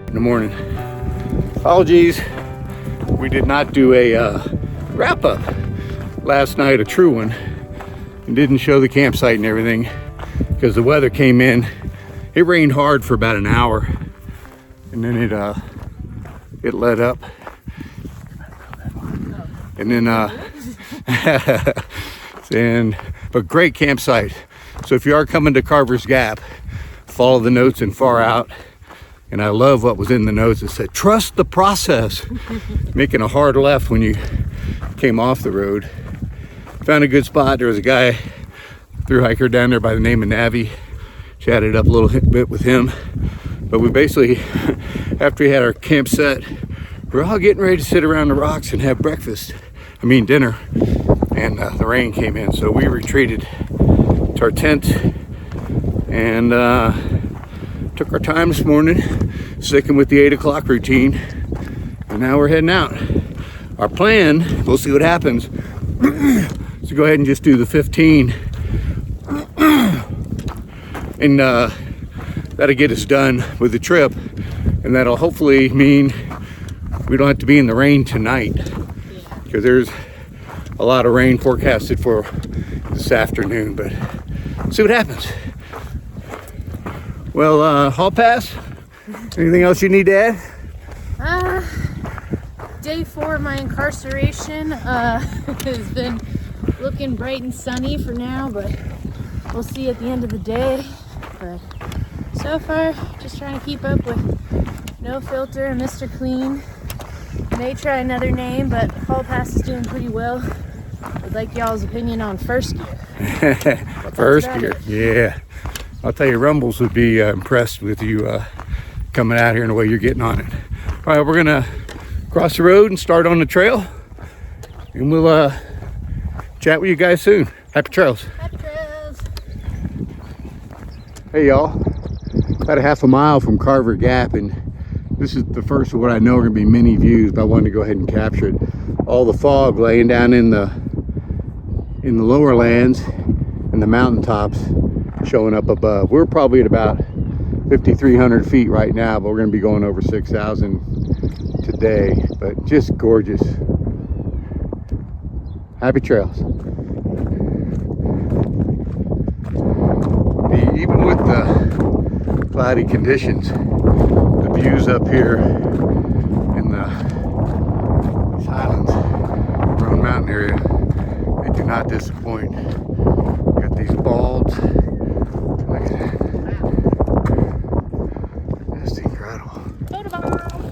in the morning. Apologies, we did not do a wrap up last night, a true one, and didn't show the campsite and everything because the weather came in. It rained hard for about an hour, and then it let up, and then but great campsite. So if you are coming to Carver's Gap, follow the notes and far out. And I love what was in the notes. It said, trust the process. Making a hard left when you came off the road. Found a good spot. There was a guy, thru hiker down there by the name of Navi. Chatted up a little bit with him. But we basically, after we had our camp set, we're all getting ready to sit around the rocks and have dinner. And the rain came in. So we retreated to our tent and took our time this morning, sticking with the 8 o'clock routine, and now we're heading out. Our plan, we'll see what happens, is to go ahead and just do the 15, and that'll get us done with the trip, and that'll hopefully mean we don't have to be in the rain tonight, because there's a lot of rain forecasted for this afternoon, but see what happens. Well, hall pass, anything else you need to add? Day 4 of my incarceration has been looking bright and sunny for now, but we'll see at the end of the day. But so far, just trying to keep up with No Filter and Mr. Clean. May try another name, but hall pass is doing pretty well. I'd like y'all's opinion on first gear. First gear, yeah. I'll tell you, Rumbles would be impressed with you coming out here and the way you're getting on it. All right, we're gonna cross the road and start on the trail, and we'll chat with you guys soon. Happy trails. Happy trails. Hey y'all, about a half a mile from Carver Gap, and this is the first of what I know are gonna be many views, but I wanted to go ahead and capture it. All the fog laying down in the lower lands and the mountaintops showing up above. We're probably at about 5,300 feet right now, but we're going to be going over 6,000 today. But just gorgeous. Happy trails. Even with the cloudy conditions, the views up here in the Highlands, Roan Mountain area, they do not disappoint. Got these balds. Look at that. That's incredible.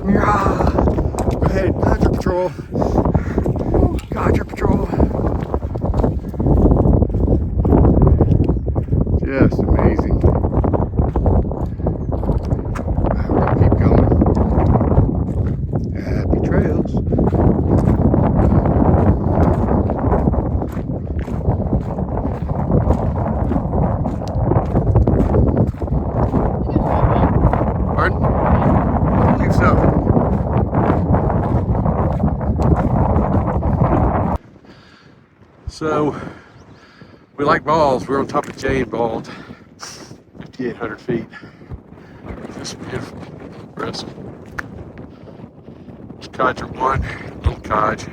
Yeah. Go ahead, Codger Patrol. Codger Patrol. Just amazing. We're gonna keep going. Happy trails. Pardon? I believe so. So, we like balls. We're on top of Jade Bald, 5,800 feet. Just beautiful, impressive. It's Codger 1, little Codge.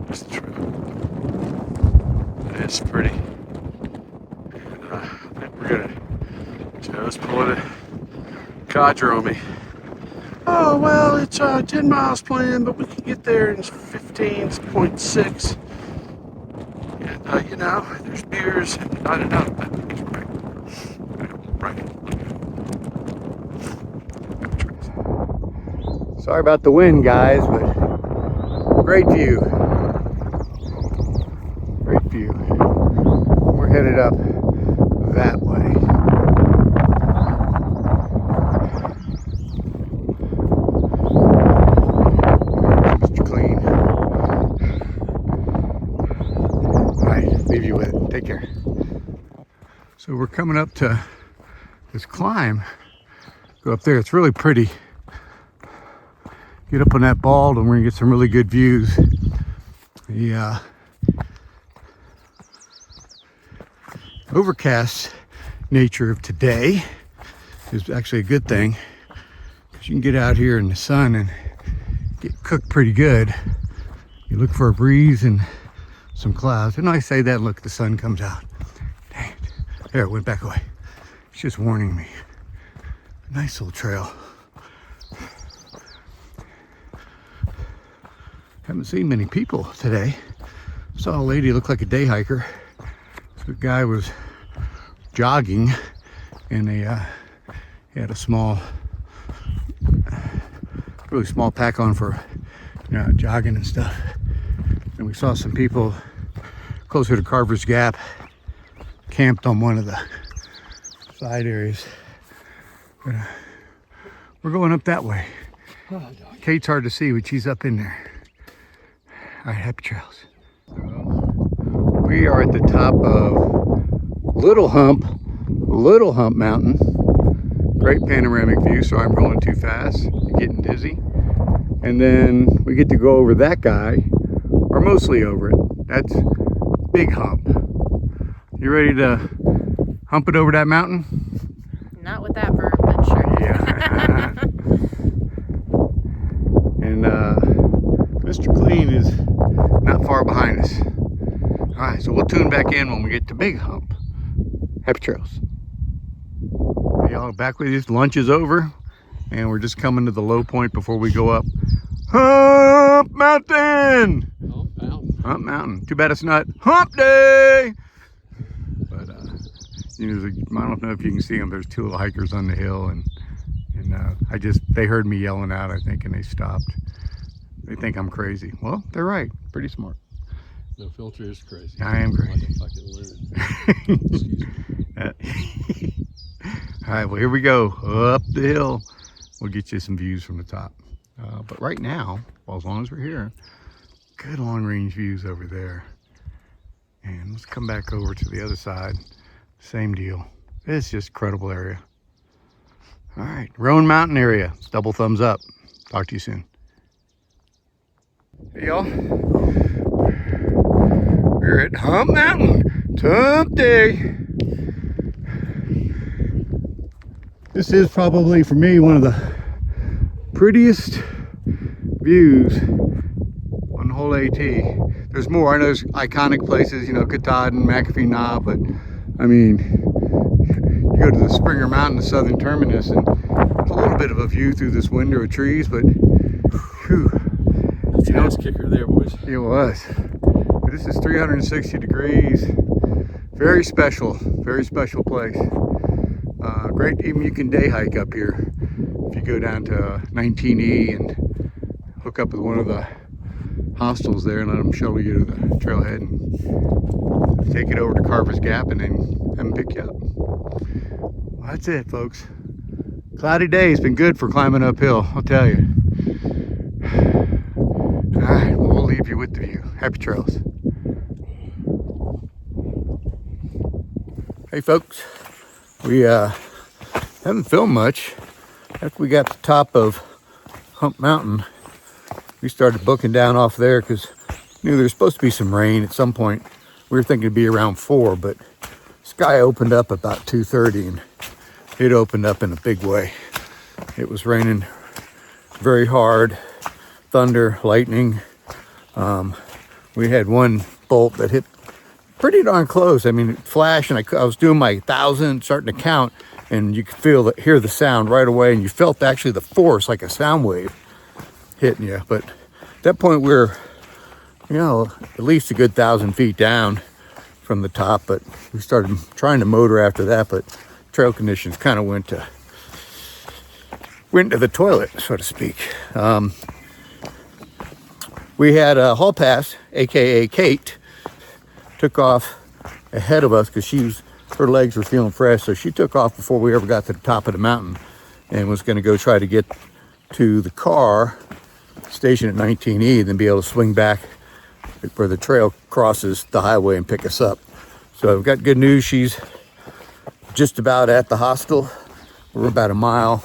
That's the trail. It's pretty. And, I think we're gonna just pull it. Codger on me. Oh, well, it's 10 miles planned, but we can get there in 15.6. And, you know, there's beers and not enough, but it's right. Sorry about the wind, guys, but great view. Great view. We're headed up that way. Leave you with it. Take care. So we're coming up to this climb. Go up there. It's really pretty. Get up on that bald and we're gonna get some really good views. The overcast nature of today is actually a good thing, because you can get out here in the sun and get cooked pretty good. You look for a breeze and some clouds. And I say that, look, the sun comes out. Dang it. There, it went back away. It's just warning me. Nice little trail. Haven't seen many people today. Saw a lady look like a day hiker. The guy was jogging and he had a small, really small pack on for jogging and stuff. And we saw some people closer to Carver's Gap camped on one of the side areas. But, we're going up that way. Kate's hard to see, but she's up in there. All right, happy trails. We are at the top of Little Hump Mountain. Great panoramic view, so I'm going too fast, getting dizzy. And then we get to go over that guy, or mostly over it. That's Big Hump. You ready to hump it over that mountain? Not with that verb, but sure. Yeah. And Mr. Clean is not far behind us. All right, so we'll tune back in when we get to Big Hump. Happy trails. Hey, y'all, back with you. Lunch is over, and we're just coming to the low point before we go up Hump Mountain. Hump Mountain. Hump Mountain. Too bad it's not Hump Day. But I don't know if you can see them. There's two little hikers on the hill, and they heard me yelling out, I think, and they stopped. They think I'm crazy. Well, they're right. Pretty smart. No filter is crazy. I am crazy. Like a fucking loon. Excuse me. All right, well, here we go. Up the hill. We'll get you some views from the top. But right now, well, as long as we're here, good long range views over there. And let's come back over to the other side. Same deal. It's just incredible area. All right, Roan Mountain area. Double thumbs up. Talk to you soon. Hey, y'all. We're at Hump Mountain. It's Hump Day. This is probably, for me, one of the prettiest views on the whole AT. There's more. I know there's iconic places, Katahdin, McAfee Knob, but I mean, you go to the Springer Mountain, the southern terminus, and there's a little bit of a view through this window of trees, but whew. That's an ass kicker there, boys. It was. This is 360 degrees. Very special place. Great, even you can day hike up here. If you go down to 19E and hook up with one of the hostels there and let them shuttle you to the trailhead and take it over to Carver's Gap and then have them pick you up. Well, that's it, folks. Cloudy day has been good for climbing uphill, I'll tell you. All right, well, we'll leave you with the view. Happy trails. Hey, folks. We haven't filmed much. After we got to the top of Hump Mountain, we started booking down off there because we knew there was supposed to be some rain at some point. We were thinking it'd be around 4, but sky opened up about 2:30 and it opened up in a big way. It was raining very hard, thunder, lightning. We had one bolt that hit pretty darn close. I mean, it flashed, and I was doing my 1,000, starting to count, and you could hear the sound right away, and you felt actually the force, like a sound wave hitting you. But at that point, we were, at least a good 1,000 feet down from the top, but we started trying to motor after that, but trail conditions kind of went to the toilet, so to speak. We had a hall pass, aka Kate, took off ahead of us because her legs were feeling fresh, so she took off before we ever got to the top of the mountain and was going to go try to get to the car station at 19E, then be able to swing back where the trail crosses the highway and pick us up. So I've got good news. She's just about at the hostel. We're about a mile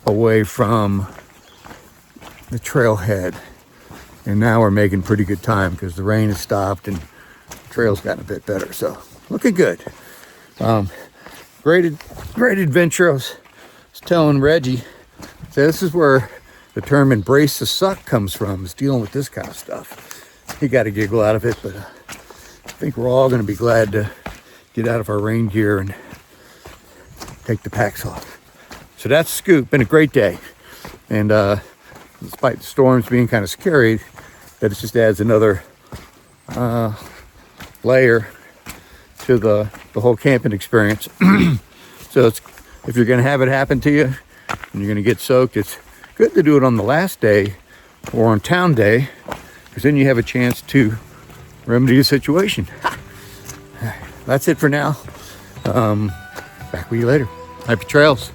away from the trailhead, and now we're making pretty good time because the rain has stopped and the trail's gotten a bit better. So looking good. Great adventure. I was telling Reggie, So this is where the term embrace the suck comes from, is dealing with this kind of stuff. You got a giggle out of it, but I think we're all going to be glad to get out of our rain gear and take the packs off. So that's Scoop. Been a great day. And despite the storms being kind of scary, that it just adds another layer to the whole camping experience. So if you're going to have it happen to you and you're going to get soaked, it's good to do it on the last day or on town day, because then you have a chance to remedy the situation. That's it for now. Back with you later. Happy trails.